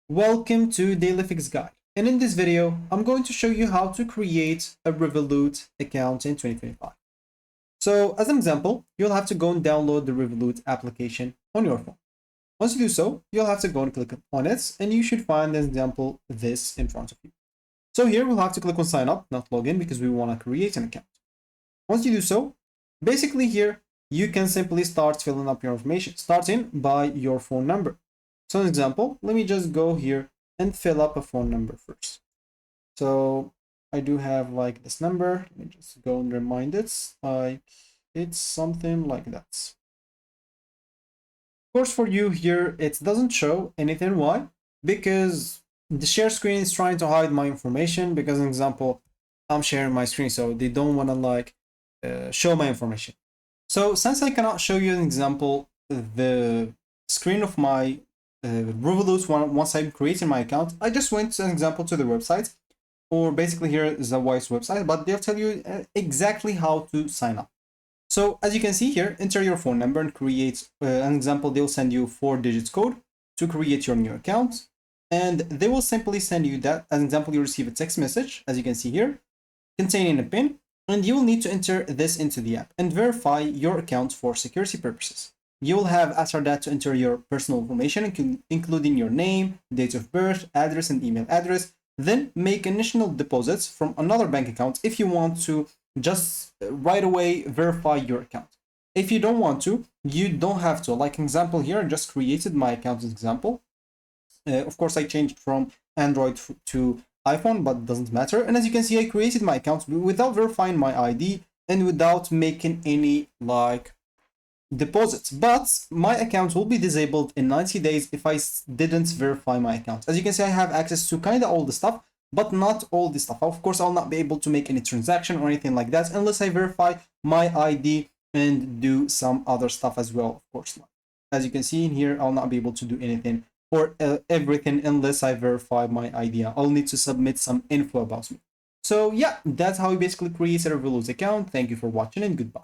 Welcome to Daily Fix Guide. And in this video, I'm going to show you how to create a Revolut account in 2025. So as an example, you'll have to go and download the Revolut application on your phone. Once you do so, you'll have to go and click on it, and you should find, as an example, this in front of you. So here we'll have to click on sign up, not login, because we want to create an account. Once you do so, basically here, you can simply start filling up your information, starting by your phone number. So an example, let me just go here and fill up a phone number first. So I do have like this number. Let me just go and remind it. Like it's something like that. Of course, for you here, it doesn't show anything. Why? Because the share screen is trying to hide my information because, an example, I'm sharing my screen, so they don't want to show my information. So since I cannot show you an example, the screen of my Revolut once I'm creating my account, I just went, as an example, to the website, or basically here is the Wise website, but they'll tell you exactly how to sign up. So as you can see here, enter your phone number and create an example. They'll send you 4-digit code to create your new account, and they will simply send you that. As an example, you receive a text message, as you can see here, containing a PIN, and you will need to enter this into the app and verify your account for security purposes. You will have, after that, to enter your personal information, including your name, date of birth, address, and email address. Then make initial deposits from another bank account if you want to just right away verify your account. If you don't want to, you don't have to. Like example here, I just created my account as example. Of course, I changed from Android to iPhone, but it doesn't matter. And as you can see, I created my account without verifying my ID and without making any deposits, but my account will be disabled in 90 days if I didn't verify my account. As you can see, I have access to kind of all the stuff, but not all the stuff. Of course, I'll not be able to make any transaction or anything like that unless I verify my ID and do some other stuff as well, of course. As you can see in here, I'll not be able to do anything or everything unless I verify my ID. I'll need to submit some info about me. So yeah, that's how you basically create a Revolut account. Thank you for watching and goodbye.